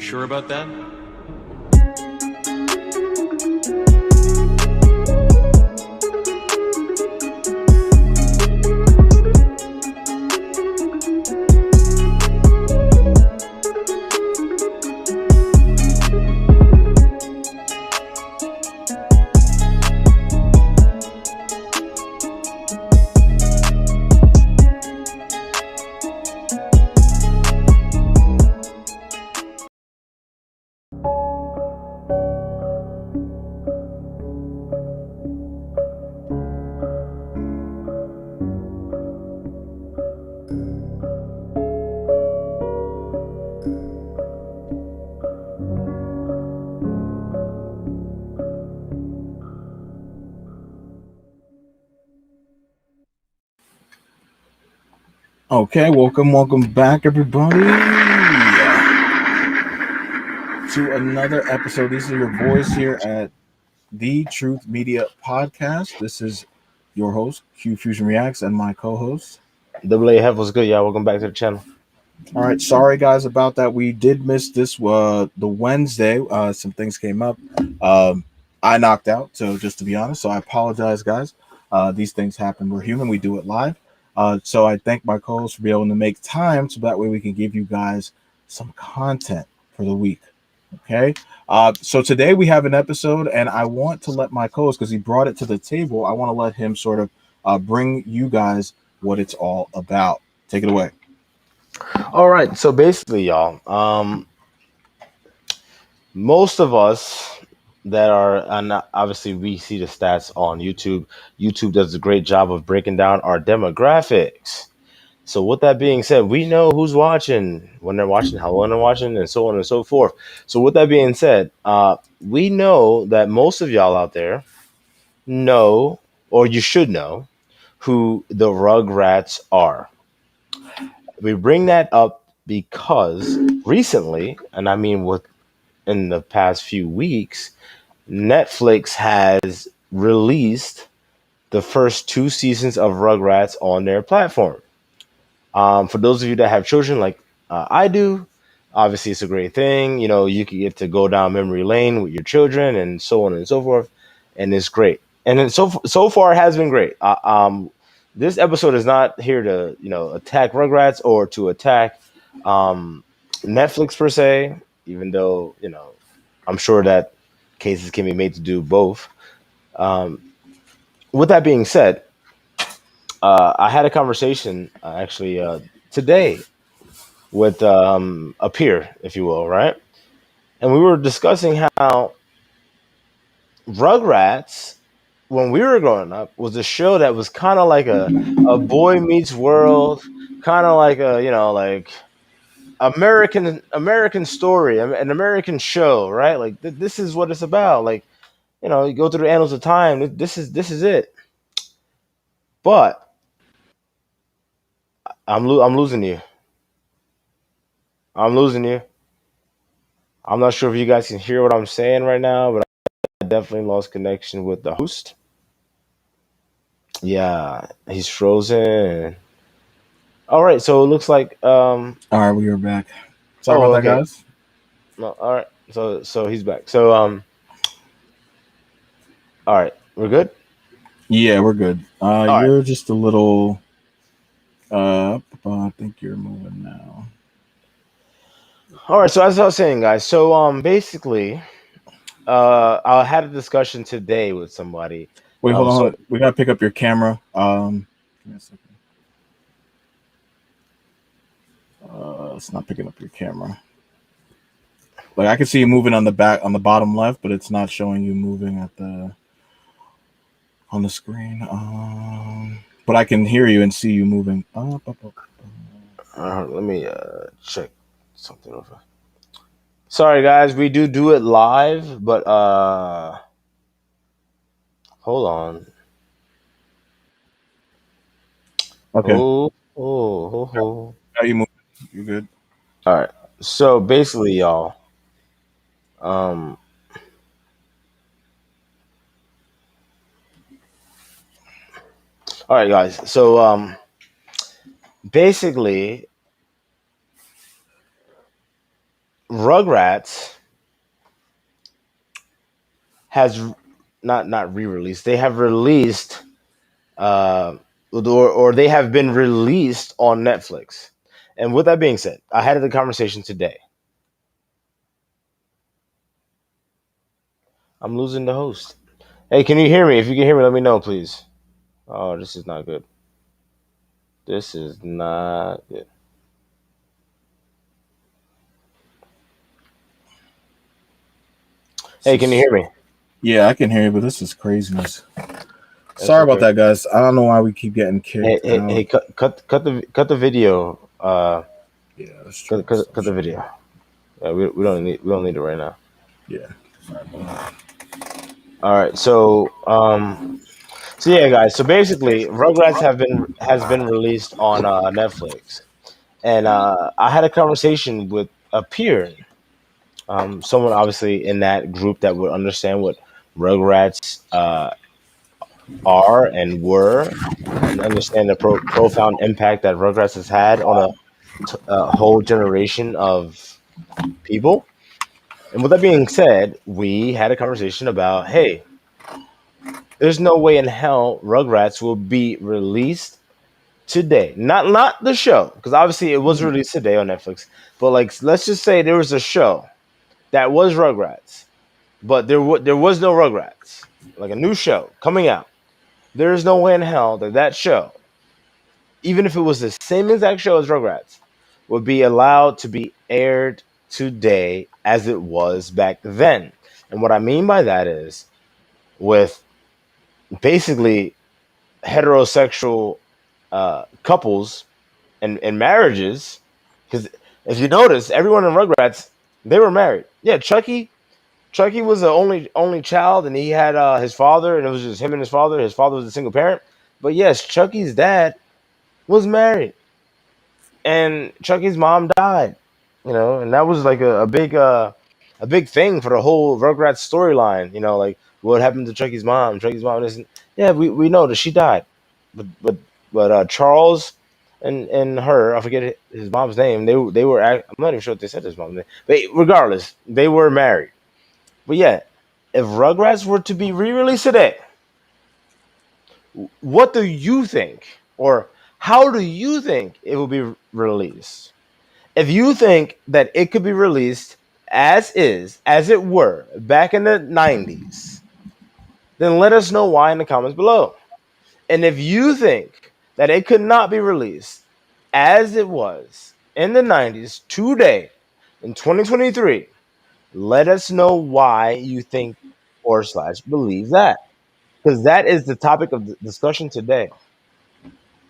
sure about that? Okay, welcome back, everybody, to another episode. These are your boys here at the Truth Media Podcast. This is your host, Q Fusion Reacts, and my co-host. Double A Hef was good, y'all. Welcome back to the channel. All right, sorry guys about that. We did miss this the Wednesday. Some things came up. I knocked out, so just to be honest, so I apologize, guys. These things happen. We're human. We do it live. So I thank my co-host for being able to make time so that way we can give you guys some content for the week. Okay. So today we have an episode, and I want to let my co-host, because he brought it to the table, I want to let him sort of bring you guys what it's all about. Take it away. All right, so basically, y'all, most of us that are, and obviously we see the stats on YouTube. YouTube does a great job of breaking down our demographics. So with that being said, we know who's watching, when they're watching, how long they're watching, and so on and so forth. So with that being said, we know that most of y'all out there know, or you should know, who the Rugrats are. We bring that up because recently, and I mean within the past few weeks, Netflix has released the first two seasons of Rugrats on their platform. For those of you that have children like I do, obviously it's a great thing. You know, you can get to go down memory lane with your children and so on and so forth, and it's great. And then so far it has been great. This episode is not here to attack Rugrats or to attack um, Netflix per se, even though I'm sure that cases can be made to do both. Um, with that being said, I had a conversation actually today with a peer, if you will, right? And we were discussing how Rugrats, when we were growing up, was a show that was kind of like a boy meets world, kind of like a like American story, an American show, right? Like this is what it's about. Like you go through the annals of time. This is it. But I'm losing you. I'm losing you. I'm not sure if you guys can hear what I'm saying right now, but I definitely lost connection with the host. Yeah, he's frozen. All right, so it looks like All right, we are back. Sorry oh about that, okay. guys. No, all right. So he's back. So all right, we're good? Yeah, we're good. All right. You're just a little. I think you're moving now. All right, so as I was saying, guys, so basically I had a discussion today with somebody. Wait, hold So on. We gotta pick up your camera. Give me a second. It's not picking up your camera. Like I can see you moving on the back on the bottom left, but it's not showing you moving at the on the screen. But I can hear you and see you moving. let me check something over. Sorry guys, we do it live, but hold on. Okay, Oh. now you moving. You're good. All right. So basically, y'all, um, all right, guys. So basically, Rugrats has not re-released. They have released uh, or they have been released on Netflix. And with that being said, I had the conversation today. I'm losing the host. Hey, can you hear me? If you can hear me, let me know, please. Oh, this is not good. This is not good. This Hey, can you is hear me? yeah, I can hear you, but this is craziness. That's Sorry about okay. that, guys. I don't know why we keep getting Hey, kicked hey, out. hey, cut the video. Yeah, let's try Cut, to cut, stop cut the sharing. video. Yeah, we don't need it right now. Yeah. All right. So yeah, guys. So basically, Rugrats has been released on Netflix, and I had a conversation with a peer, someone obviously in that group that would understand what Rugrats are and were, and understand the profound impact that Rugrats has had on a whole generation of people. And with that being said, we had a conversation about, hey, there's no way in hell Rugrats will be released today. Not the show, because obviously it was released today on Netflix. But like, let's just say there was a show that was Rugrats, but there was no Rugrats, like a new show coming out. There is no way in hell that that show, even if it was the same exact show as Rugrats, would be allowed to be aired today as it was back then. And what I mean by that is with basically heterosexual couples and marriages, because if you notice, everyone in Rugrats, they were married. Yeah, Chucky was the only child, and he had his father, and it was just him and his father. His father was a single parent. But yes, Chucky's dad was married, and Chucky's mom died. And that was like a big thing for the whole Rugrats storyline. Like what happened to Chucky's mom? Chucky's mom isn't. Yeah, we know that she died, but Charles and her, I forget his mom's name. They were. I'm not even sure what they said his mom's name. But regardless, they were married. But yeah, if Rugrats were to be re-released today, what do you think, or how do you think it will be released? If you think that it could be released as is, as it were, back in the 90s, then let us know why in the comments below. And if you think that it could not be released as it was in the 90s today in 2023, let us know why you think or slash believe that. Because that is the topic of the discussion today.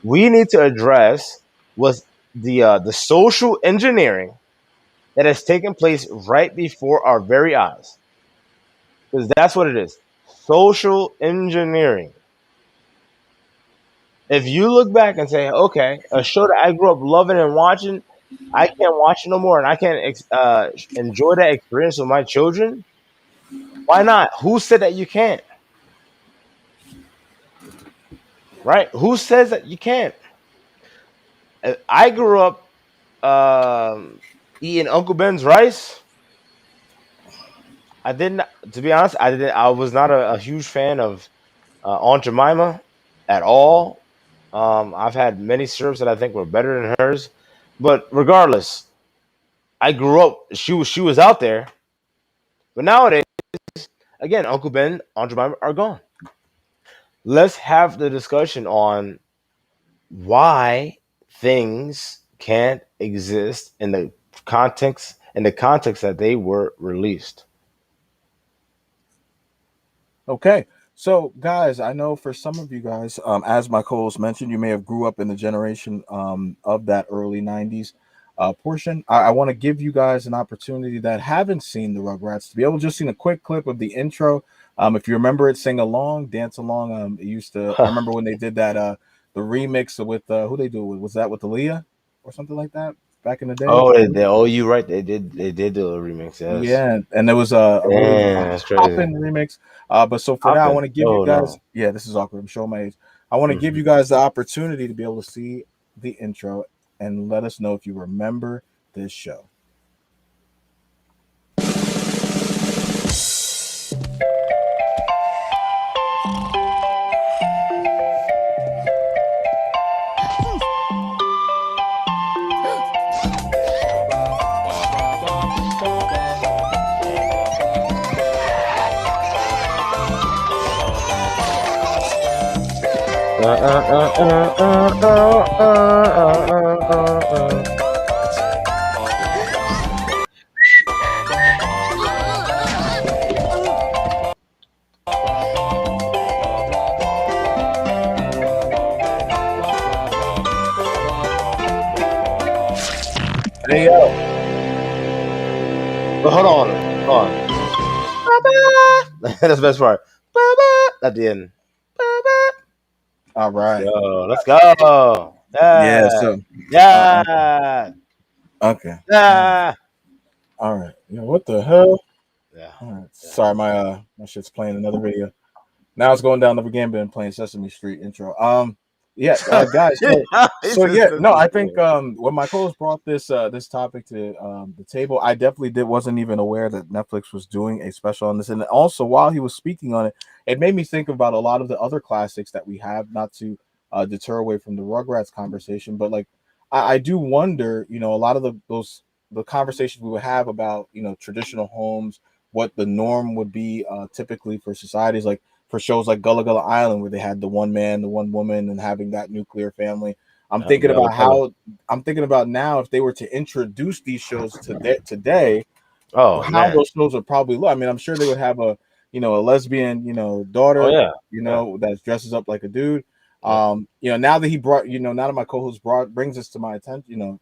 We need to address was the social engineering that has taken place right before our very eyes. Because that's what it is. Social engineering. If you look back and say, okay, a show that I grew up loving and watching, I can't watch it no more, and I can't enjoy that experience with my children. Why not? Who said that you can't? Right? Who says that you can't? I grew up eating Uncle Ben's rice. I didn't. To be honest, I didn't. I was not a huge fan of Aunt Jemima at all. I've had many syrups that I think were better than hers, but regardless, I grew up. She was out there, but nowadays, again, Uncle Ben, Aunt Jemima are gone. Let's have the discussion on why things can't exist in the context that they were released. Okay. So, guys, I know for some of you guys, as my co-host mentioned, you may have grew up in the generation of that early '90s portion. I want to give you guys an opportunity that haven't seen the Rugrats to be able to just seen a quick clip of the intro. If you remember it, sing along, dance along. It used to. I remember when they did that. The remix with who they do it with? Was that with Aaliyah or something like that back in the day? Oh, I they, believe. they, oh, you right. They did do a remix. Yes. Yeah, and there was a really Damn, that's crazy. poppin' remix. But so for now, I Popping. want to give you Oh guys. no. Yeah, this is awkward. I'm showing my age. I want to give Hmm. you guys the opportunity to be able to see the intro and let us know if you remember this show. Hey yo. But hold on, hold on. That's the best part. At the end. All Let's right. go. Let's go. Yeah. Yeah. So. Okay. Yeah. Okay. Yeah. All right. You know what the hell? Yeah. All right. Yeah. Sorry, my shit's playing another video. Now it's going down the Gambit and playing Sesame Street intro. Yeah, guys. So It's a yeah, no, simple I think thing. when my co-host brought this topic to the table, I definitely did wasn't even aware that Netflix was doing a special on this, and also while he was speaking on it, it made me think about a lot of the other classics that we have. Not to deter away from the Rugrats conversation, but like I do wonder, a lot of the conversations we would have about traditional homes, what the norm would be typically for societies like for shows like Gullah Gullah Island, where they had the one man, the one woman, and having that nuclear family. I'm thinking Gullah about Gullah. how I'm thinking about now if they were to introduce these shows today, Oh how man. those shows would probably look. I mean, I'm sure they would have a lesbian, Oh daughter, yeah. Yeah. that dresses up like a dude. Yep. Now that he brought, now that my co-host brought brings this to my attention,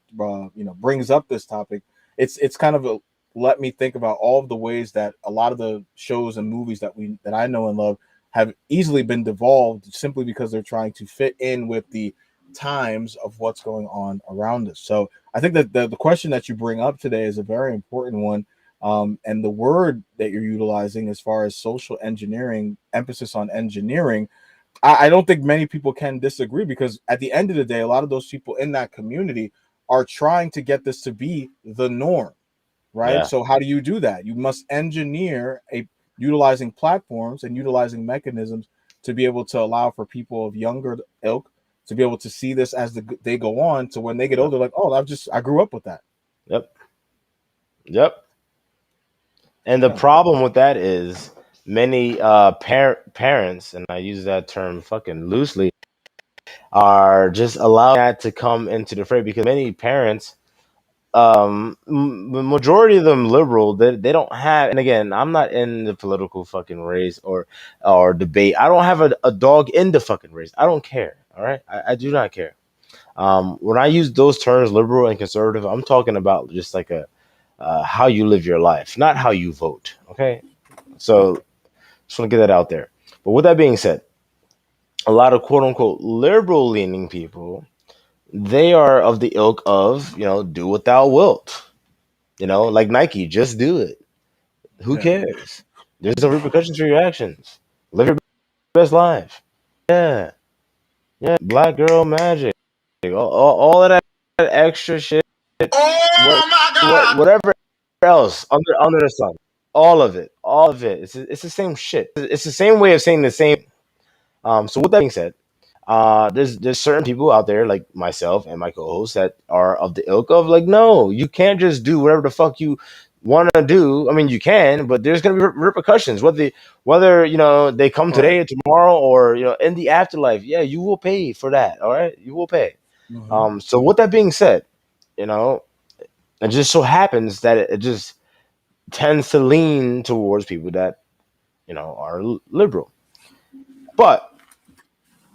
brings up this topic, it's kind of let me think about all of the ways that a lot of the shows and movies that I know and love have easily been devolved simply because they're trying to fit in with the times of what's going on around us. So I think that the question that you bring up today is a very important one, and the word that you're utilizing as far as social engineering, emphasis on engineering, I don't think many people can disagree because at the end of the day, a lot of those people in that community are trying to get this to be the norm, right? Yeah. So how do you do that? You must engineer a utilizing platforms and utilizing mechanisms to be able to allow for people of younger ilk to be able to see this as they go on. So when they get Yep. older, like, oh, I grew up with that. Yep. Yep. And the Yeah, problem with that is many parents, and I use that term fucking loosely, are just allowing that to come into the fray because many parents, the majority of them liberal, they don't have. And again, I'm not in the political fucking race or debate. I don't have a dog in the fucking race. I don't care. All right, I do not care. When I use those terms, liberal and conservative, I'm talking about just like a how you live your life, not how you vote. Okay, so just want to get that out there. But with that being said, a lot of quote unquote liberal leaning people, they are of the ilk of, do what thou wilt. Like Nike, just do it. Who yeah, cares? There's no repercussions for your actions. Live your best life. Yeah. Yeah. Black girl magic. All of that extra shit. What, whatever else under the sun. All of it. All of it. It's the same shit. It's the same way of saying the same. So with that being said, there's certain people out there like myself and my co-hosts that are of the ilk of like, no, you can't just do whatever the fuck you want to do. I mean, you can, but there's gonna be repercussions. Whether they come right. today or tomorrow or in the afterlife. Yeah, you will pay for that. All right, you will pay. Mm-hmm. So with that being said, you know, it just so happens that it just tends to lean towards people that are liberal, but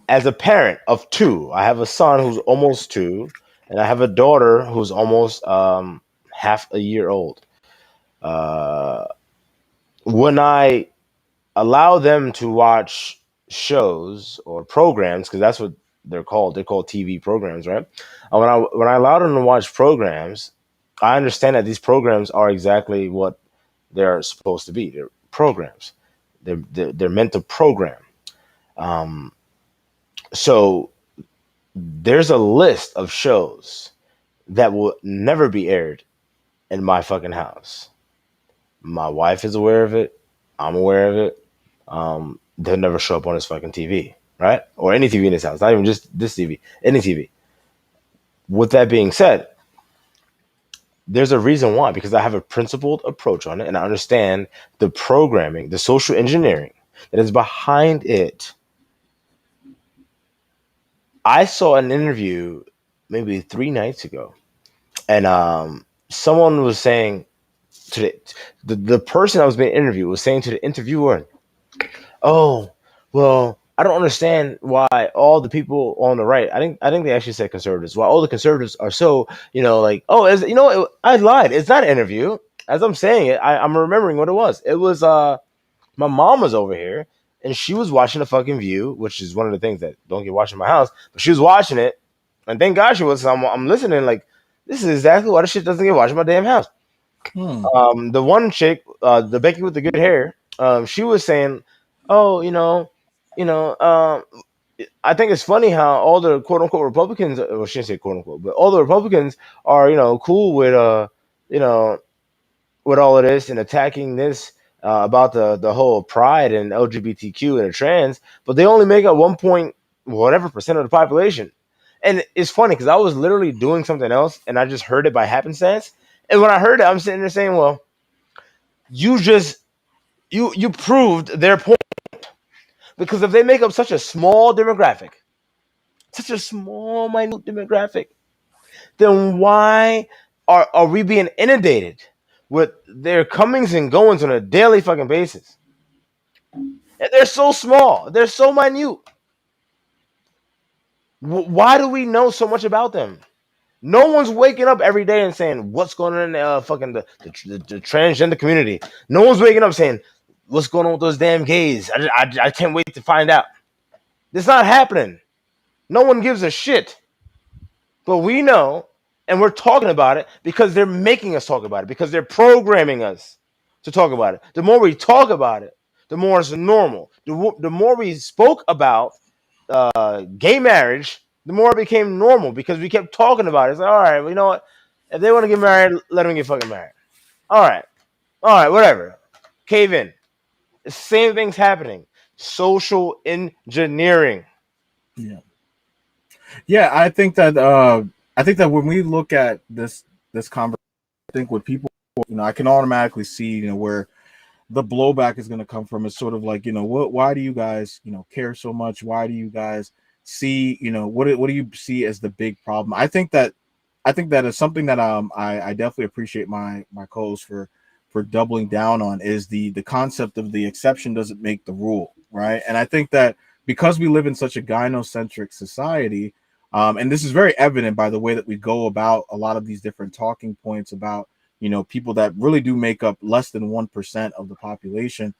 as a parent of two, I have a son who's almost two, and I have a daughter who's almost half a year old. Uh, when I allow them to watch shows or programs, because that's what they're called TV programs, right? When I allow them to watch programs, I understand that these programs are exactly what they're supposed to be. They're programs. They're meant to program. Um, so there's a list of shows that will never be aired in my fucking house. My wife is aware of it. I'm aware of it. They'll never show up on his fucking TV, right? Or any TV in his house, not even just this TV, any TV. With that being said, there's a reason why, because I have a principled approach on it and I understand the programming, the social engineering that is behind it. I saw an interview maybe 3 nights ago, and someone was saying to the person that was being interviewed was saying to the interviewer, "Oh, well, I don't understand why all the people on the right. I think they actually said conservatives. Why all the conservatives are so like as I lied. It's not an interview. As I'm saying it, I'm remembering what it was. It was my mom was over here and she was watching the fucking View, which is one of the things that don't get watched in my house. But she was watching it, and thank God she was. So I'm listening. Like this is exactly why the shit doesn't get watched in my damn house. Hmm. The one chick, the Becky with the good hair, she was saying, "Oh, you know, I think it's funny how all the quote unquote Republicans, well, she didn't say quote unquote, but all the Republicans are, cool with, you know, with all of this and attacking this about the whole pride and LGBTQ and the trans, but they only make up 1 point whatever percent of the population." And it's funny because I was literally doing something else and I just heard it by happenstance. And when I heard it, I'm sitting there saying, "Well, you just you proved their point because if they make up such a small demographic, such a small minute demographic, then why are we being inundated with their comings and goings on a daily fucking basis? And they're so small, they're so minute. Why do we know so much about them? No one's waking up every day and saying what's going on in fucking the transgender community. No one's waking up saying what's going on with those damn gays. I can't wait to find out. It's not happening. No one gives a shit. But we know, and we're talking about it because they're making us talk about it, because they're programming us to talk about it. The more we talk about it, the more it's normal. The more we spoke about gay marriage, the more it became normal because we kept talking about it. It's like, all right, well, you know what? If they want to get married, let them get fucking married. All right, whatever. Cave in. The same thing's happening. Social engineering. Yeah. Yeah, I think that when we look at this conversation, I think what people, I can automatically see, where the blowback is going to come from is sort of like, why do you guys, care so much? Why do you guys see, what do you see as the big problem? I think that is something that I definitely appreciate my co-host for doubling down on is the concept of the exception doesn't make the rule, right? And I think that because we live in such a gynocentric society, and this is very evident by the way that we go about a lot of these different talking points about people that really do make up less than 1% of the population.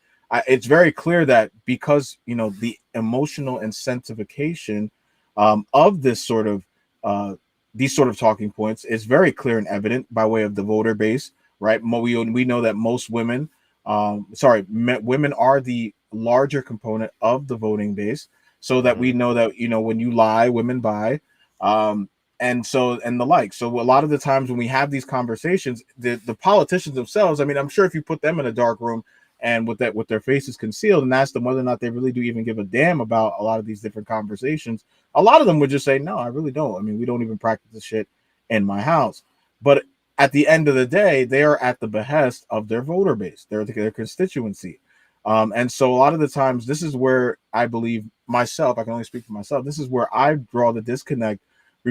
It's very clear that because the emotional incentivization of this sort of these sort of talking points is very clear and evident by way of the voter base, right? We know that most women, women are the larger component of the voting base, so that we Mhm. know that when you lie, women buy, um, and the like. So a lot of the times when we have these conversations, the politicians themselves, I mean, I'm sure if you put them in a dark room and with their faces concealed and ask them whether or not they really do even give a damn about a lot of these different conversations, a lot of them would just say, no, I really don't. I mean, we don't even practice this shit in my house. But at the end of the day, they are at the behest of their voter base, their constituency. And so a lot of the times, this is where I believe myself, I can only speak for myself, this is where I draw the disconnect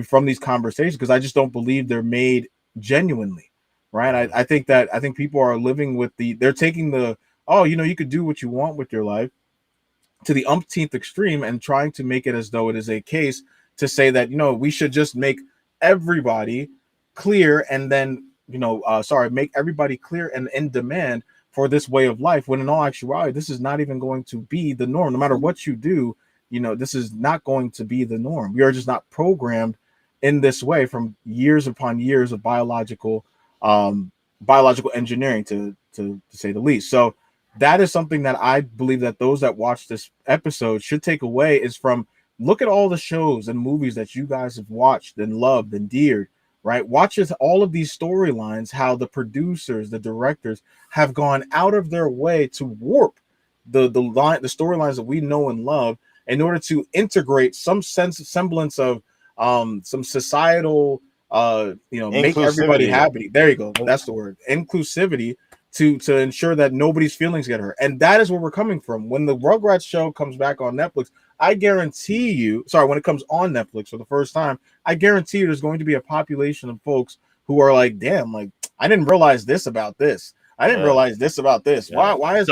from these conversations because I just don't believe they're made genuinely, right? Mhm. I think people are living with they're taking the, oh, you could do what you want with your life to the umpteenth extreme and trying to make it as though it is a case to say that we should just make everybody clear and then make everybody clear and in demand for this way of life, when in all actuality this is not even going to be the norm. No matter what you do, this is not going to be the norm. We are just not programmed in this way from years upon years of biological engineering, to say the least. So that is something that I believe that those that watch this episode should take away is from, look at all the shows and movies that you guys have watched and loved and deared, right? Watches all of these storylines, how the producers, the directors have gone out of their way to warp the storylines that we know and love in order to integrate some semblance of some societal make everybody Inclusivity. happy. There you go. That's the word. Inclusivity to ensure that nobody's feelings get hurt. And that is where we're coming from. When the Rugrats show comes back on Netflix, I guarantee you, sorry, when it comes on Netflix for the first time, I guarantee you there's going to be a population of folks who are like, damn, like I didn't realize this about this. I didn't Yeah, realize this about this. yeah. Why So is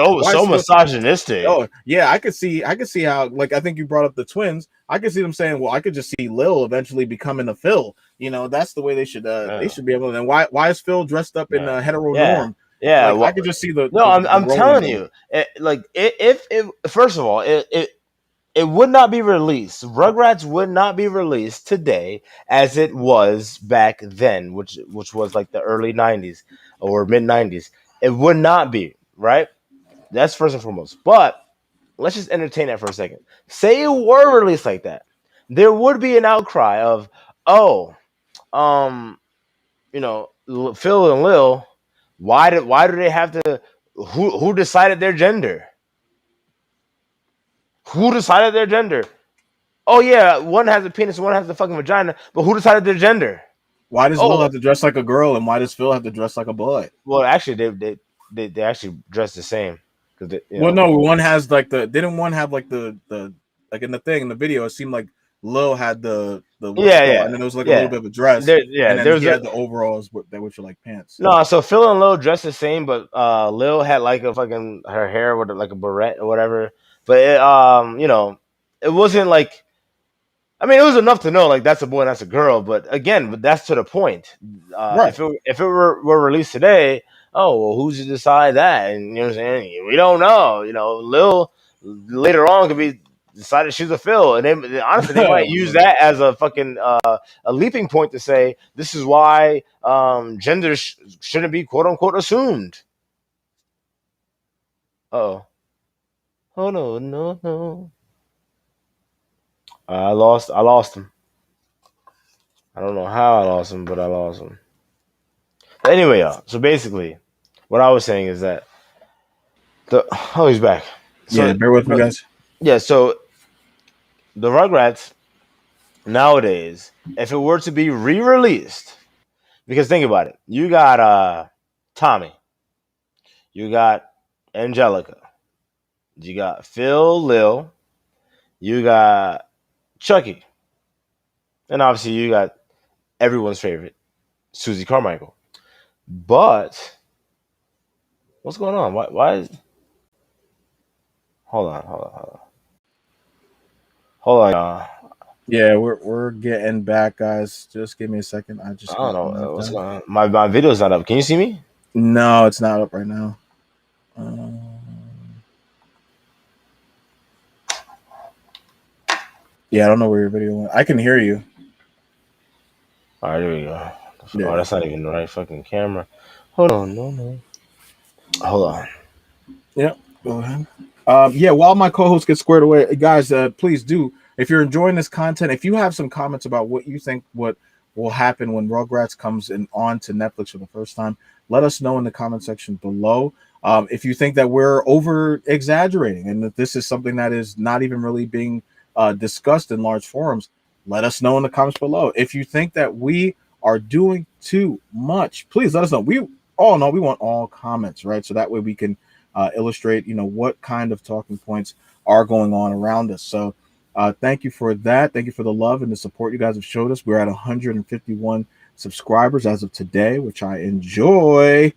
Phil? misogynistic. Oh yeah, I could see how, like, I think you brought up the twins. I could see them saying, well, I could just see Lil eventually becoming a Phil. You know, that's the way they Yeah, should be able to. And why is Phil dressed up in yeah, a hetero yeah, norm? yeah. Like I Well, could just see no, the I'm rolling telling going. you, if it first of all, it would not be released. Rugrats would not be released today as it was back then, which was like the early '90s or mid '90s. It would not be, right. That's first and foremost. But let's just entertain that for a second. Say it were released like that, there would be an outcry of, oh, um, Phil and Lil. Why do they have to? Who decided their gender? Who decided their gender? Oh yeah, one has a penis, one has a fucking vagina, but who decided their gender? Why does Lil Oh, have to dress like a girl, and why does Phil have to dress like a boy? well, actually, they actually dress the same because Well, no, one has like the didn't one have like the like in the thing in the video, it seemed like Lil had the what you yeah, call, yeah, and then there was like a little yeah. bit of a dress, There, yeah, and then he there's a had the overalls that which were like pants. no. So Phil and Lil dressed the same, but Lil had like a fucking her hair with like a barrette or whatever. But it wasn't like, I mean, it was enough to know like that's a boy and that's a girl, but that's to the point. Right. If it were released today, oh well, who's to decide that? And you know what I'm saying? We don't know. Lil later on could be decided she's a Phil, and honestly they might Oh my use god. that as a fucking a leaping point to say this is why gender shouldn't be quote unquote assumed. Oh, oh no, no, no! I lost him. I don't know how I lost him, but I lost him. Anyway, y'all. So basically, what I was saying is that he's back. Yeah, So bear with me, guys. yeah, so the Rugrats nowadays, if it were to be re-released, because think about it, you got Tommy, you got Angelica, you got Phil, Lil, you got Chucky, and obviously you got everyone's favorite Susie Carmichael. But what's going on? Why is hold on, y'all. Yeah, we're getting back, guys. Just give me a second. I I just don't got know knocked what's out. going on. My video's not up. Can you see me? No, it's not up right now. Um, yeah, I don't know where your video went. I can hear you. All right, there we go. Oh, Yeah. that's not even the right fucking camera. Hold on, no. Hold on. Yep. Go ahead. Yeah, while my co-host gets squared away, guys, please do. If you're enjoying this content, if you have some comments about what you think what will happen when Rugrats comes in on to Netflix for the first time, let us know in the comment section below. If you think that we're over exaggerating and that this is something that is not even really being discussed in large forums, let us know in the comments below. If you think that we are doing too much, please let us know. We all know we want all comments, right? So that way we can illustrate, what kind of talking points are going on around us. So thank you for that. Thank you for the love and the support you guys have showed us. We're at 151 subscribers as of today, which I enjoy.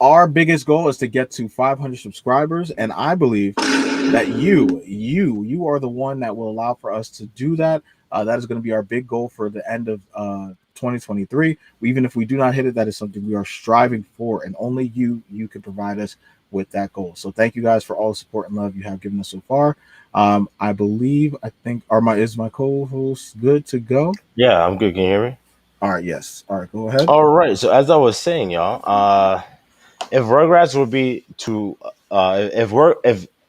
Our biggest goal is to get to 500 subscribers, and I believe that you are the one that will allow for us to do that. That is going to be our big goal for the end of 2023. Even if we do not hit it, that is something we are striving for, and only you can provide us with that goal. So thank you guys for all the support and love you have given us so far. I think is my co-host good to go? Yeah, I'm good. Can you hear me? All right, yes. All right, go ahead. All right. So as I was saying, y'all, if Rugrats would be to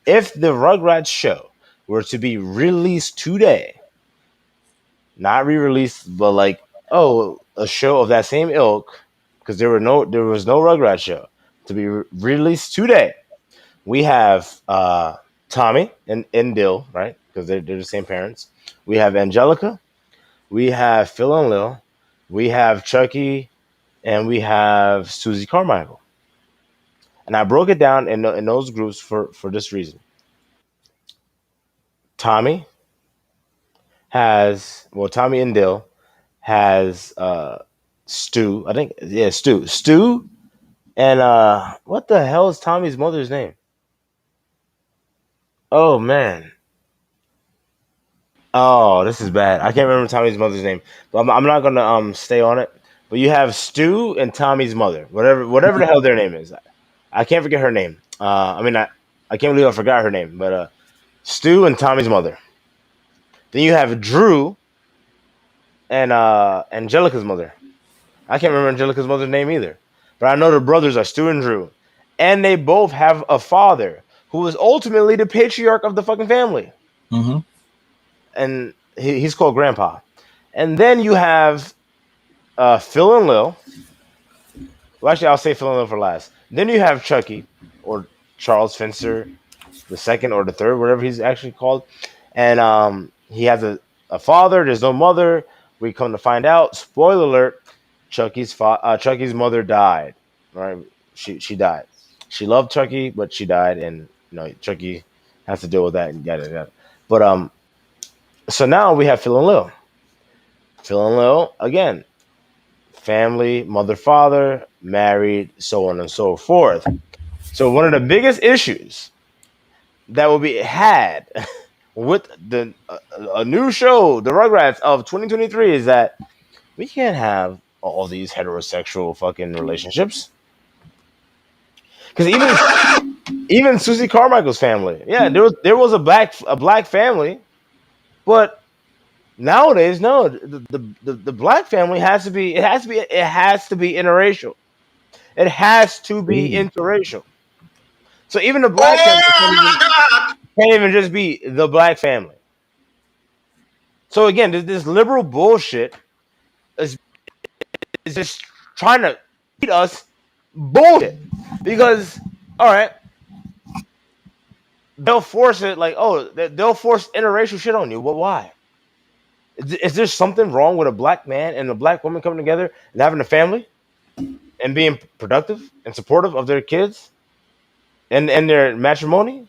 if the Rugrats show were to be released today, not re-released, but like, oh, a show of that same ilk, because there was no Rugrats show to be released today. We have Tommy and Dill, right? Because they're the same parents. We have Angelica. We have Phil and Lil. We have Chucky. and we have Susie Carmichael. And I broke it down in those groups for this reason. Tommy Tommy and Dill has Stu. I think yeah, Stu, and what the hell is Tommy's mother's name? Oh man, oh this is bad. I can't remember Tommy's mother's name, but I'm not gonna stay on it. But you have Stu and Tommy's mother, whatever the hell their name is. I can't forget her name. I can't believe I forgot her name, but Stu and Tommy's mother. Then you have Drew and Angelica's mother. I can't remember Angelica's mother's name either. But I know the brothers are Stu and Drew. And they both have a father who is ultimately the patriarch of the fucking family. Mm-hmm. And he's called Grandpa. And then you have Phil and Lil. Well, actually, I'll say Phil and Lil for last. Then you have Chucky, or Charles Finster, the second or the third, whatever he's actually called. And he has a father. There's no mother. We come to find out, spoiler alert, Chucky's mother died. Right? She died. She loved Chucky, but she died, and Chucky has to deal with that and yada yada. But so now we have Phil and Lil. Phil and Lil again, family, mother, father, married, so on and so forth. So one of the biggest issues that will be had with the a new show, the Rugrats of 2023, is that we can't have all these heterosexual fucking relationships. Because even Susie Carmichael's family, yeah, there was a black family, but nowadays, no, the black family has to be interracial. It has to be Ooh. interracial. So even the black family Oh my God! can't even just be the black family. So again, this liberal bullshit is just trying to feed us bullshit. Because all right, they'll force it like, oh, they'll force interracial shit on you. But why? Is there something wrong with a black man and a black woman coming together and having a family and being productive and supportive of their kids and their matrimony?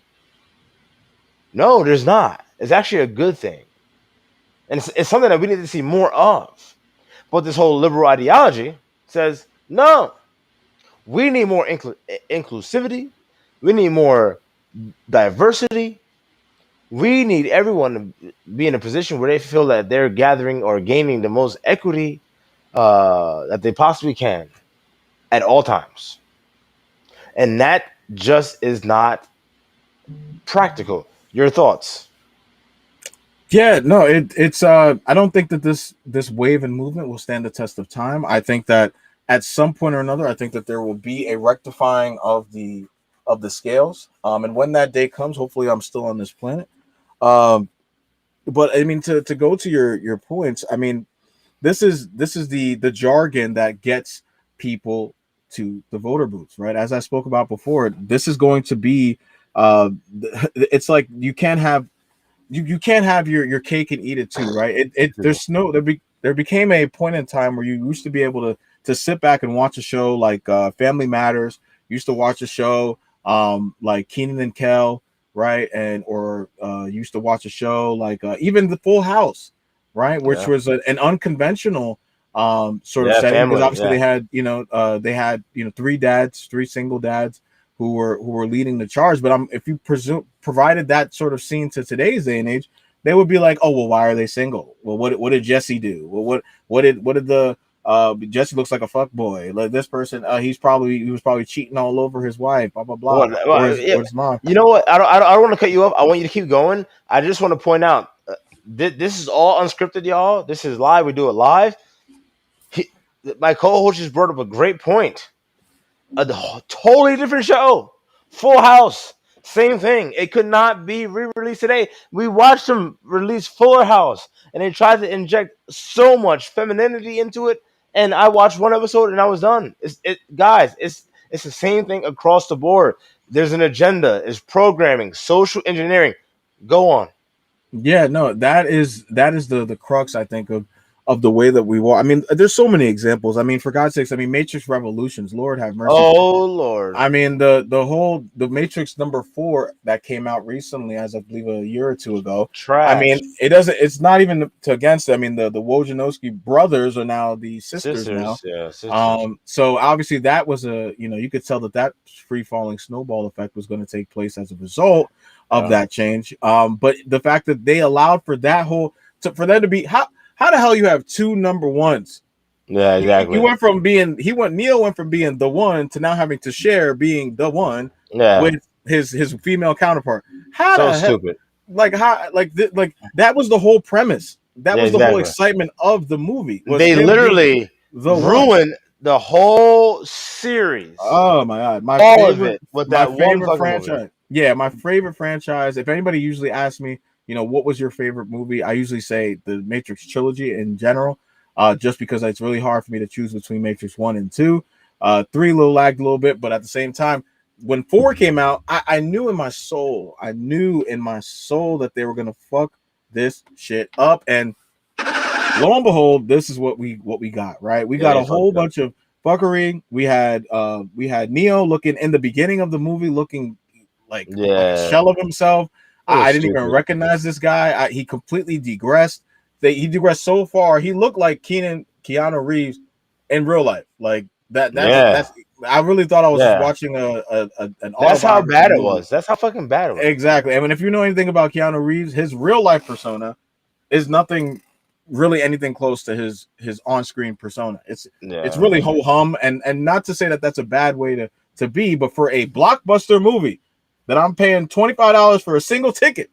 No, there's not. It's actually a good thing, and it's something that we need to see more of. But this whole liberal ideology says no. We need more inclusivity. We need more diversity. We need everyone to be in a position where they feel that they're gathering or gaining the most equity that they possibly can at all times. And that just is not practical. Your thoughts? Yeah, no, it's I don't think that this wave and movement will stand the test of time. I think that at some point or another, I think that there will be a rectifying of the scales. And when that day comes, hopefully I'm still on this planet. Um, but I mean to go to your points, I mean this is the jargon that gets people to the voter booths, right? As I spoke about before, this is going to be it's like you can't have your cake and eat it too, right? It there's no there became a point in time where you used to be able to sit back and watch a show like Family Matters. You used to watch a show like Keenan and Kel, right? And or used to watch a show like even The Full House, right? Which Yeah. was an unconventional sort of Yeah, setting because family. obviously Yeah. they had three single dads who were leading the charge. But if you provided that sort of scene to today's day and age, they would be like, oh well, why are they single? Well, what did Jesse do? Well, what did the Jesse looks like a fuck boy. Like this person, he was probably cheating all over his wife, blah blah blah, Yeah, or his mom. you know what? I don't want to cut you off. I want you to keep going. I just want to point out this is all unscripted, y'all. This is live. We do it live. He, my co-host just brought up a great point. Totally different show. Full House, same thing. It could not be re-released today. We watched them release Fuller House, and they tried to inject so much femininity into it. And I watched one episode, and I was done. Guys, it's the same thing across the board. There's an agenda. It's programming, social engineering. Go on. Yeah, no, that is the crux I think of the way that we walk. I mean, there's so many examples. I mean, for God's sakes, I mean, Matrix Revolutions, Lord have mercy. Oh Lord, I mean, the Matrix number four that came out recently, as I believe a year or two ago. I mean, trash it doesn't. It's not even to against it. I mean, the Wojnarowski brothers are now the sisters now. sisters, yeah, sisters, So obviously that was a, you could tell that that free falling snowball effect was going to take place as a result of yeah, that change. But the fact that they allowed for that whole for them to be how the hell you have two number ones. yeah, You exactly, went from being Neo went from being the one to now having to share being the one yeah, with his female counterpart. How so the hell, stupid, like that was the whole premise. That yeah, was the whole exactly. excitement of the movie was They him being literally the one. ruined the whole series, Oh my god, all of it, with my that one favorite fucking movie. franchise. Yeah, my favorite franchise. If anybody usually asks me, what was your favorite movie? I usually say the Matrix trilogy in general, just because it's really hard for me to choose between Matrix 1 and 2. 3 a little lagged a little bit, but at the same time, when 4 came out, I knew in my soul, that they were gonna fuck this shit up, and lo and behold, this is what we got, right? We Yeah, got they a whole fucked up. bunch of fuckery. We had Neo looking in the beginning of the movie looking like a Yeah, shell of himself. it was I didn't even stupid. recognize this guy. He completely degressed. He digressed so far. He looked like Keanu Reeves in real life. Like that. Yeah, That's. I really thought I was just yeah. watching an That's how autobiography bad it movie. was. That's how fucking bad it was. Exactly. I mean, if you know anything about Keanu Reeves, his real life persona is nothing really anything close to his on-screen persona. It's Yeah, really ho hum, and not to say that that's a bad way to be, but for a blockbuster movie that I'm paying $25 for a single ticket,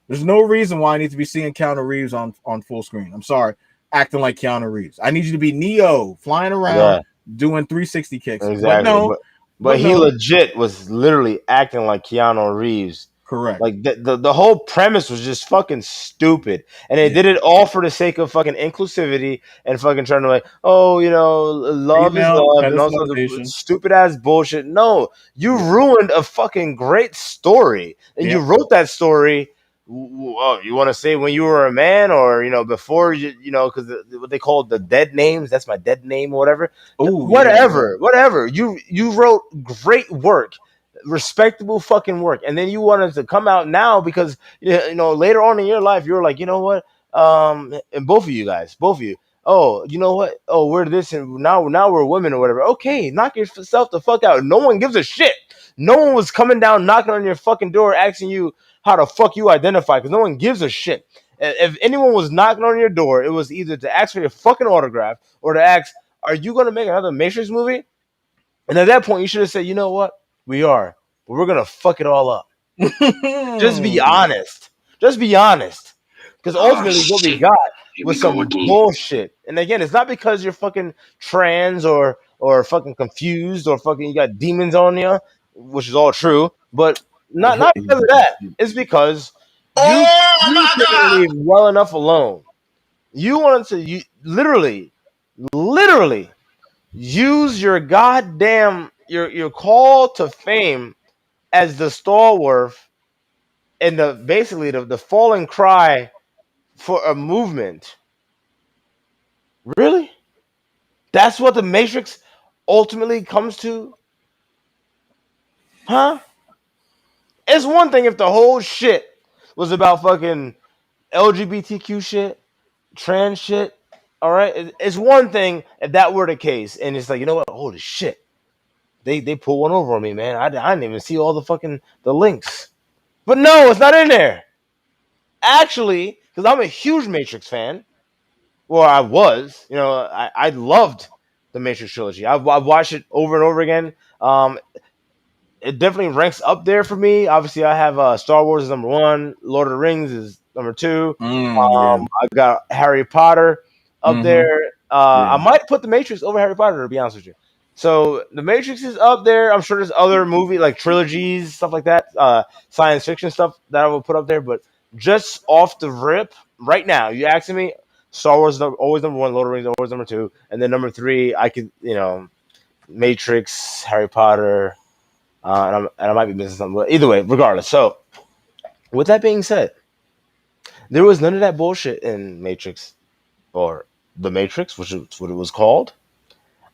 there's no reason why I need to be seeing Keanu Reeves on full screen. I'm sorry, acting like Keanu Reeves. I need you to be Neo flying around yeah, doing 360 kicks, but exactly. no, But but he no, legit was literally acting like Keanu Reeves. correct. Like the whole premise was just fucking stupid, and they Yeah, did it all for the sake of fucking inclusivity and fucking trying to like, oh, love is female love, and also the pedestalization. stupid ass bullshit. No, you Yeah, ruined a fucking great story, and you yeah. wrote that story. Oh, you want to say when you were a man, or before because what they call the dead names. That's my dead name, or whatever. Oh yeah, yeah. Whatever. You wrote great work, respectable fucking work, and then you wanted to come out now because later on in your life you were like, you know what, and both of you, oh, you know what, oh, we're this, and now we're women or whatever. Okay, knock yourself the fuck out. No one gives a shit. No one was coming down knocking on your fucking door asking you how the fuck you identify, because no one gives a shit. If anyone was knocking on your door, it was either to ask for your fucking autograph or to ask, are you going to make another Matrix movie? And at that point, you should have said, you know what? We are. But we're going to fuck it all up. Just be honest. Just be honest. Because Oh ultimately, what we shit. got Here we was go some again. bullshit. And again, it's not because you're fucking trans or fucking confused or fucking you got demons on you, which is all true. But not because of that. It's because you Oh you my couldn't god! leave well enough alone. You wanted to literally use your goddamn your call to fame as the stalwart and the basically the falling cry for a movement. Really? That's what the Matrix ultimately comes to? Huh? It's one thing if the whole shit was about fucking LGBTQ shit, trans shit. All right, it's one thing if that were the case, and it's like, you know what? Holy shit, they pulled one over on me, man. I didn't even see all the fucking the links, but no, it's not in there. Actually, because I'm a huge Matrix fan. Well, I was. I loved the Matrix trilogy. I've watched it over and over again. It definitely ranks up there for me. Obviously, I have Star Wars is number one. Lord of the Rings is number two. Yeah. I've got Harry Potter up Mm-hmm. there. I Yeah. might put the Matrix over Harry Potter, to be honest with you. So the Matrix is up there. I'm sure there's other movie like trilogies, stuff like that, science fiction stuff that I would put up there. But just off the rip, right now, you asking me, Star Wars is always number one, Lord of the Rings always number two, and then number three, I could Matrix, Harry Potter, and I might be missing something. But either way, regardless. So with that being said, there was none of that bullshit in Matrix. or The Matrix, which is what it was called,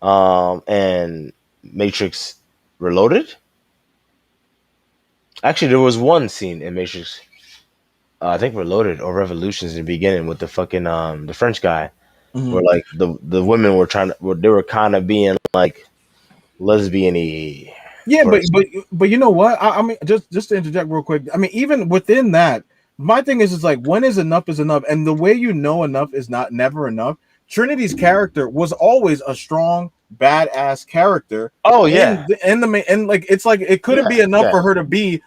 and Matrix Reloaded. Actually, there was one scene in Matrix, I think Reloaded or Revolutions in the beginning with the fucking the French guy, where Mhm. like the women were trying to, where they were kind of being like lesbian-y Yeah, or but you know what? I mean, just to interject real quick. I mean, even within that, my thing is like when is enough, and the way you know enough is not never enough. Trinity's character was always a strong, badass character oh yeah, in the main, and like it's like it couldn't yeah, be enough yeah. for her to be.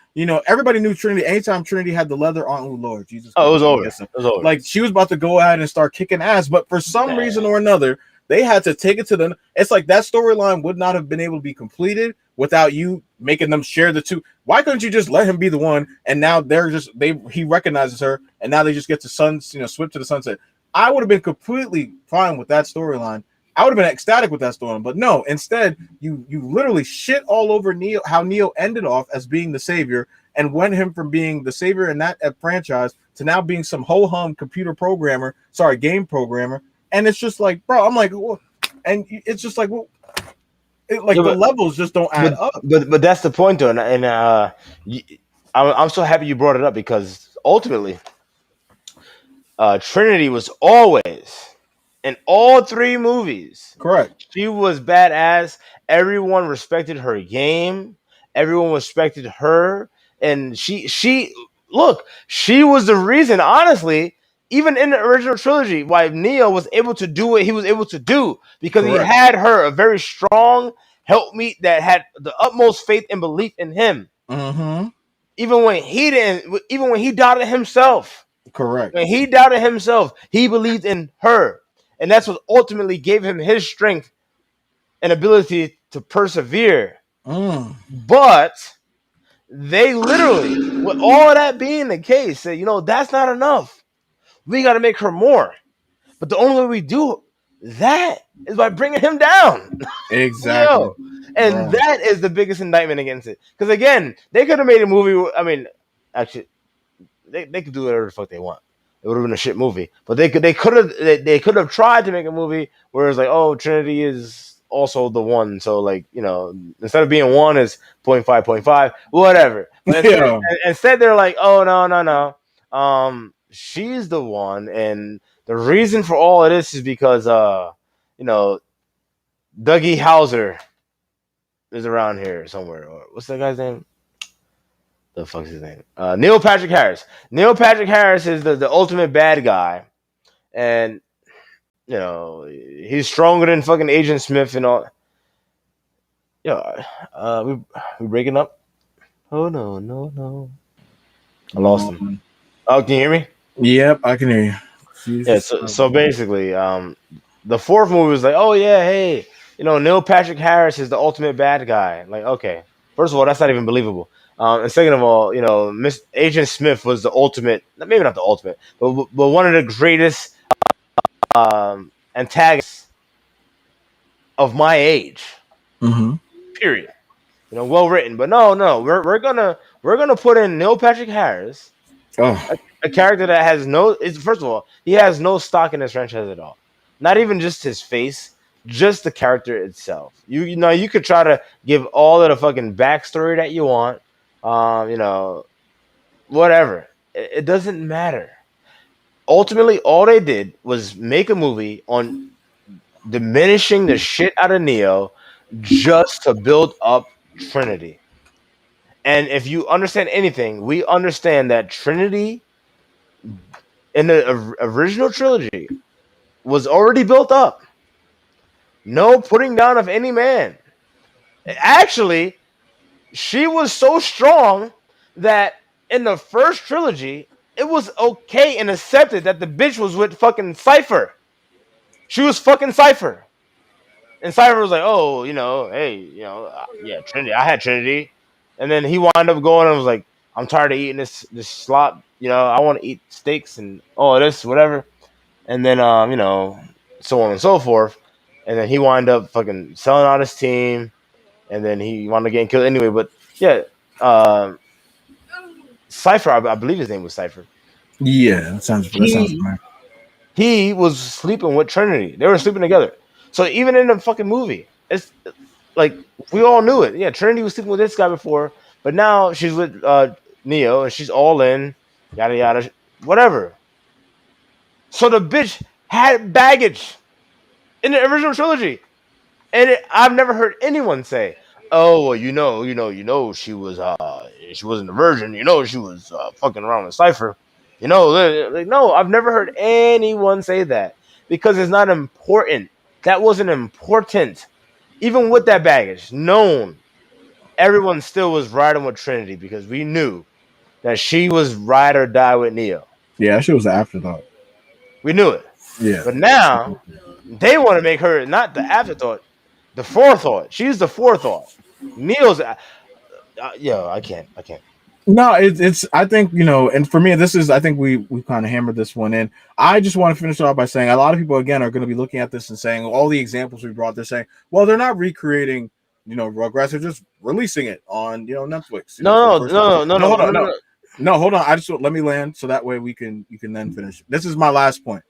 Everybody knew Trinity. Anytime Trinity had the leather on, oh Lord Jesus Oh, it was Christ, over. yes, It was over. like she was about to go ahead and start kicking ass, but for some Man. reason or another, they had to take it to the. It's like that storyline would not have been able to be completed without you making them share the two. Why couldn't you just let him be the one? And now they're just he recognizes her, and now they just get to swip to the sunset. I would have been completely fine with that storyline. I would have been ecstatic with that storyline, but no. Instead, you literally shit all over Neo. How Neo ended off as being the savior, and went him from being the savior in that franchise to now being some ho hum computer programmer, sorry, game programmer. And it's just like, bro, I'm like, well, and it's just like, well, Yeah, like the levels just don't but add up. but that's the point though, and you, I'm so happy you brought it up because ultimately, Trinity was always in all three movies. Correct. She was badass. Everyone respected her game. Everyone respected her, and she look. She was the reason, honestly, even in the original trilogy, why Neo was able to do what he was able to do because he Correct. had her, a very strong helpmeet that had the utmost faith and belief in him, Mm-hmm. even when he didn't, even when he doubted himself. Correct. When he doubted himself, he believed in her. And that's what ultimately gave him his strength and ability to persevere. Mm. But they literally, with all of that being the case, said, that's not enough. We got to make her more. But the only way we do that is by bringing him down. Exactly, Yo. And bro. that is the biggest indictment against it. Because again, they could have made a movie. I mean, actually, they could do whatever the fuck they want. It would have been a shit movie, but they could have tried to make a movie where it's like, oh, Trinity is also the one, so like instead of being one is point five point five, whatever. But Yeah. instead they're like, oh no no no, she's the one, and the reason for all of this is because you know Dougie Hauser is around here somewhere, or what's that guy's name? The fuck's his name? Neil Patrick Harris. Neil Patrick Harris is the ultimate bad guy, and he's stronger than fucking Agent Smith and all. Yeah, we breaking up. Oh no no no! I lost him. Um, Oh, can you hear me? yep, I can hear you. Yeah. Jesus. So basically, the fourth movie was like, oh yeah, hey, Neil Patrick Harris is the ultimate bad guy. Like, okay, first of all, that's not even believable. And second of all, Miss Agent Smith was the ultimate, maybe not the ultimate, but one of the greatest antagonists of my age. Mm-hmm. Period. Well written. But no, no, we're gonna put in Neil Patrick Harris, Oh, a character that has no. Is first of all, he has no stock in this franchise at all. Not even just his face, just the character itself. You could try to give all of the fucking backstory that you want. Whatever. It doesn't matter. Ultimately, all they did was make a movie on diminishing the shit out of Neo just to build up Trinity. And if you understand anything, we understand that Trinity in the original trilogy was already built up. No putting down of any man. Actually, she was so strong that in the first trilogy, it was okay and accepted that the bitch was with fucking Cypher. She was fucking Cypher. And Cypher was like, oh, hey, yeah, Trinity. I had Trinity. And then he wound up going and was like, I'm tired of eating this slop. I want to eat steaks and all this, whatever. And then, so on and so forth. And then he wound up fucking selling out his team. And then he wound up getting killed anyway. But yeah, Cypher, I believe his name was Cypher. yeah. That sounds He familiar. He was sleeping with Trinity. They were sleeping together. So even in the fucking movie, it's like we all knew it. Yeah, Trinity was sleeping with this guy before, but now she's with Neo and she's all in, yada yada, whatever. So the bitch had baggage in the original trilogy, and I've never heard anyone say, "Oh, well, she wasn't a virgin. She was fucking around with Cipher." Like, no, I've never heard anyone say that because it's not important. That wasn't important. Even with that baggage, known, everyone still was riding with Trinity because we knew that she was ride or die with Neo. Yeah, that shit was an afterthought. We knew it. Yeah. But now they want to make her not the afterthought, the forethought. She's the forethought. Neo's, yo, I can't. No, it's. I think and for me, this is. I think we kind of hammered this one in. I just want to finish it off by saying a lot of people again are going to be looking at this and saying all the examples we brought. They're saying, well, they're not recreating, Rugrats. They're just releasing it on Netflix. For the No, no, first time. no, no, No, no, hold no, on, no, no, no. no, hold on. I just let me land so that way you can then finish. This is my last point.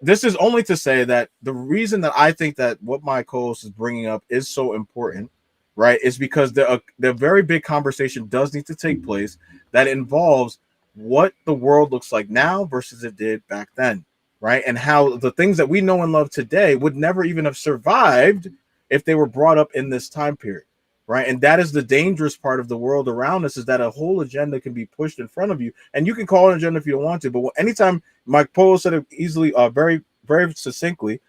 This is only to say that the reason that I think that what my co-host is bringing up is so important, right, is because the very big conversation does need to take place that involves what the world looks like now versus it did back then, right, and how the things that we know and love today would never even have survived if they were brought up in this time period, right, and that is the dangerous part of the world around us is that a whole agenda can be pushed in front of you, and you can call it an agenda if you don't want to, but anytime Mike Polo said it easily, very, very succinctly.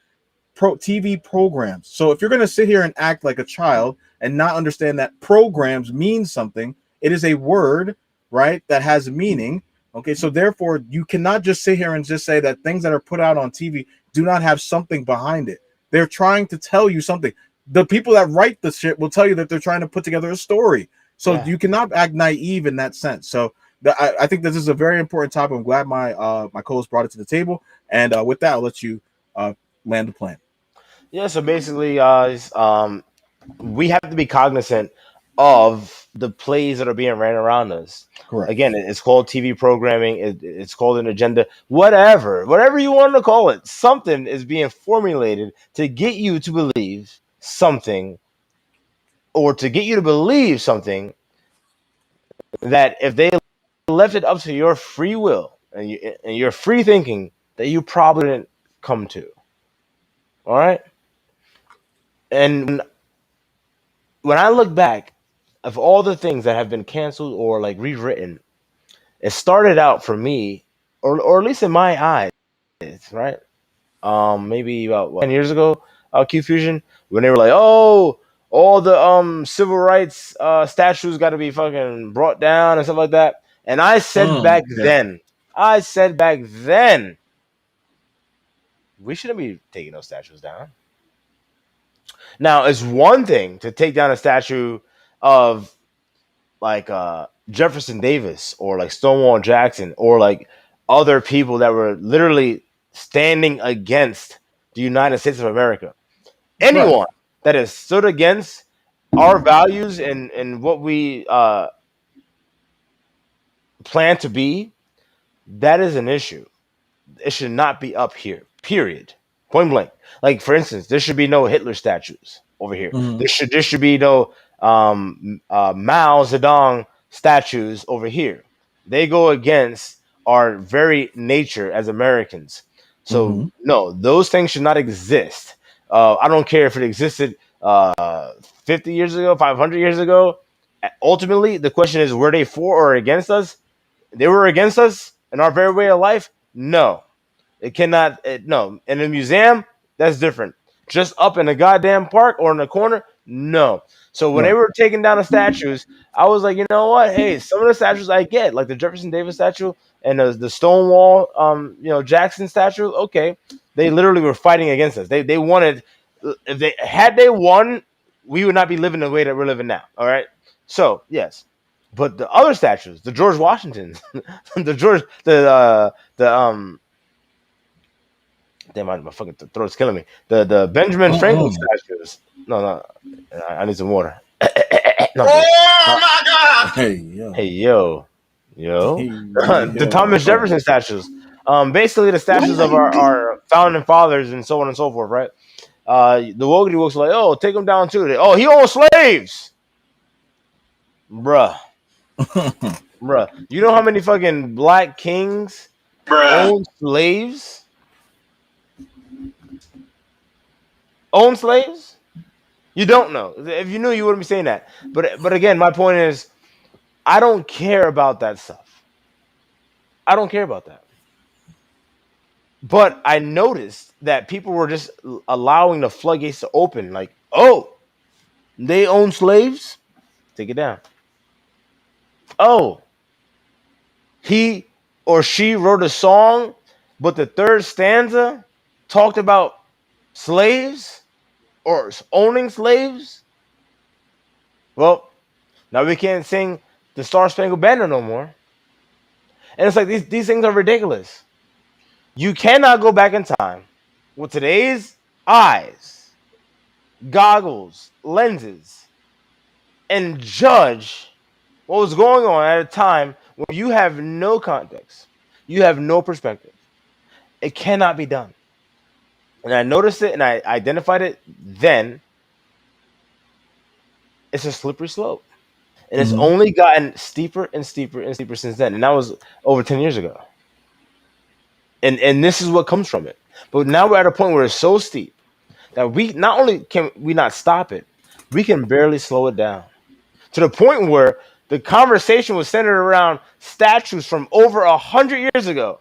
TV programs. So if you're going to sit here and act like a child and not understand that programs mean something, it is a word, right, that has meaning. Okay, so therefore you cannot just sit here and just say that things that are put out on TV do not have something behind it. They're trying to tell you something. The people that write the shit will tell you that they're trying to put together a story. So Yeah, you cannot act naive in that sense. So I think this is a very important topic. I'm glad my co-host brought it to the table. And with that, I'll let you uh, land the plane. yeah. So basically, guys, we have to be cognizant of the plays that are being ran around us. Correct. Again, it's called TV programming. It's called an agenda. Whatever you want to call it, something is being formulated to get you to believe something, or to get you to believe something that if they left it up to your free will and your free thinking, that you probably didn't come to. All right. And when I look back of all the things that have been canceled or like rewritten, it started out for me, or at least in my eyes, right? Maybe about 10 years ago, Q Fusion, when they were like, "Oh, all the civil rights statues got to be fucking brought down and stuff like that." And Yeah. I said back then, we shouldn't be taking those statues down. Now, it's one thing to take down a statue of like Jefferson Davis or like Stonewall Jackson or like other people that were literally standing against the United States of America. Right. Anyone that has stood against our values and what we plan to be, that is an issue. It should not be up here. Period. Point blank. Like for instance, there should be no Hitler statues over here. Mm-hmm. There should be no Mao Zedong statues over here. They go against our very nature as Americans. So Mm-hmm. no, those things should not exist. I don't care if it existed 50 years ago, 500 years ago. Ultimately, the question is, were they for or against us? They were against us in our very way of life. No, it cannot. No, in a museum, that's different. Just up in a goddamn park or in a corner, no. So when they Right. were taking down the statues, I was like, you know what? Hey, some of the statues I get, like the Jefferson Davis statue and the Stonewall, Jackson statue. Okay, they literally were fighting against us. They wanted, if they won, we would not be living the way that we're living now. All right. So yes, but the other statues, the George Washingtons, the damn, my fucking throat's killing me. The Benjamin Franklin Mm-mm. statues. No, no, I need some water. No, I'm joking. Oh Uh, my God! Hey yo. hey, yo, Hey yo, the yo. Thomas Jefferson statues. Basically the statues of our founding fathers and so on and so forth, right? The Wogity Wooks are like, oh, take him down too. Oh, he owns slaves, bruh, bruh. You know how many fucking black kings own slaves? Own slaves? You don't know. If you knew, you wouldn't be saying that. But again, my point is, I don't care about that stuff. I don't care about that. But I noticed that people were just allowing the floodgates to open. Like, oh, they own slaves? Take it down. Oh, he or she wrote a song, but the third stanza talked about slaves or owning slaves. Well, now we can't sing the Star Spangled Banner no more. And it's like these things are ridiculous. You cannot go back in time with today's eyes, goggles, lenses, and judge what was going on at a time when you have no context, you have no perspective. It cannot be done. And I noticed it and I identified it then. It's a slippery slope. And it's Mhm. only gotten steeper and steeper and steeper since then. And that was over 10 years ago. And this is what comes from it. But now we're at a point where it's so steep that we not only can we not stop it, we can barely slow it down. To the point where the conversation was centered around statues from over 100 years ago.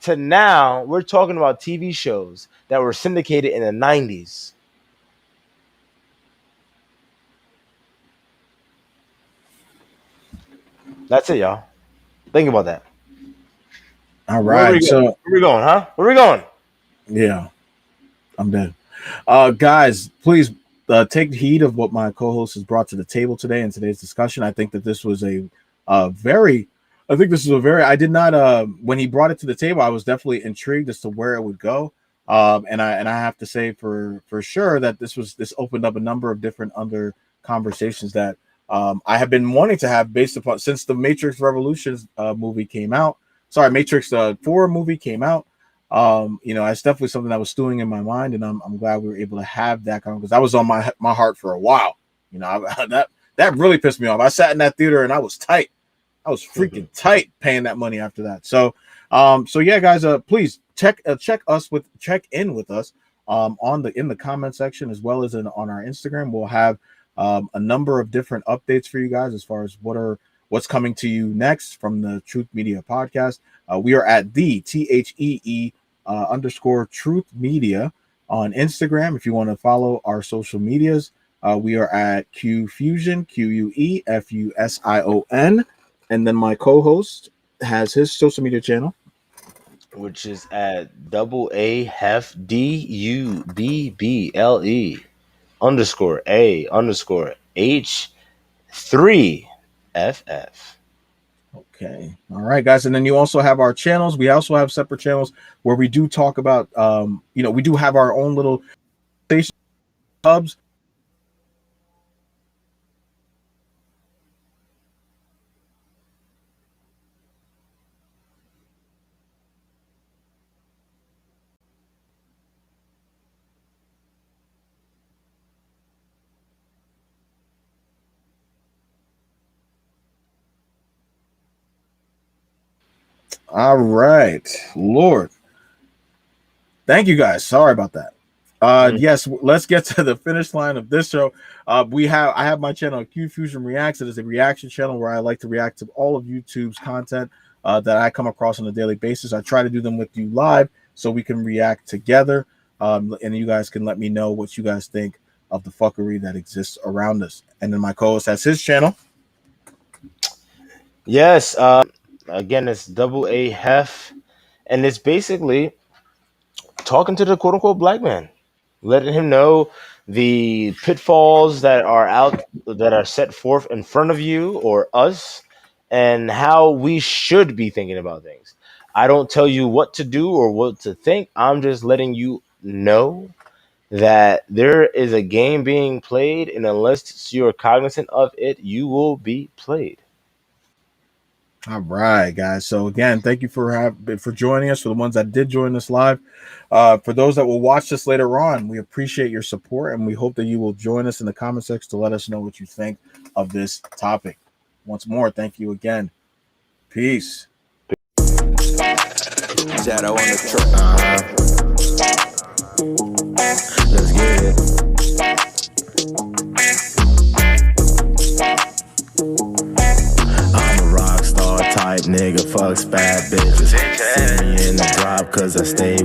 To now, we're talking about TV shows that were syndicated in the 90s. That's it, y'all. Think about that. All Where are we right. going? So Where are we going, huh? Where are we going? yeah, I'm dead. Guys, please take heed of what my co-host has brought to the table today in today's discussion. I think that this was very. I think this is a very. I did not. When he brought it to the table, I was definitely intrigued as to where it would go. And I have to say for sure that this opened up a number of different under conversations that I have been wanting to have based upon since the Matrix Revolutions movie came out. Sorry, Matrix 4 movie came out. It's definitely something that was stewing in my mind, and I'm glad we were able to have that conversation because that was on my heart for a while. That really pissed me off. I sat in that theater and I was tight. I was freaking tight paying that money after that. So yeah, guys, please check in with us on the in the comment section as well as on our Instagram. We'll have a number of different updates for you guys as far as what's coming to you next from the Truth Media podcast. We are at the THEE _Truth Media on Instagram. If you want to follow our social medias, we are at Q Fusion, QUEFUSION. And then my co-host has his social media channel. Which is at double A Hef DUBBLE underscore A underscore H3FF. Okay. All right, guys. And then you also have our channels. We also have separate channels where we do talk about, we do have our own little station hubs. All right. Lord. Thank you guys. Sorry about that. Yes, let's get to the finish line of this show. I have my channel Q Fusion Reacts. It is a reaction channel where I like to react to all of YouTube's content that I come across on a daily basis. I try to do them with you live so we can react together, and you guys can let me know what you guys think of the fuckery that exists around us. And then my co-host has his channel. Yes. Again, it's double A Hef. And it's basically talking to the quote unquote black man, letting him know the pitfalls that are out that are set forth in front of you or us and how we should be thinking about things. I don't tell you what to do or what to think. I'm just letting you know that there is a game being played, and unless you're cognizant of it, you will be played. All right, guys. So again, thank you for joining us. For the ones that did join us live, for those that will watch this later on, we appreciate your support, and we hope that you will join us in the comment section to let us know what you think of this topic. Once more, thank you again. Peace. Shadow on the track. Let's get it. I'm a rock star type nigga, fucks bad bitches. See me in the drop cause I stay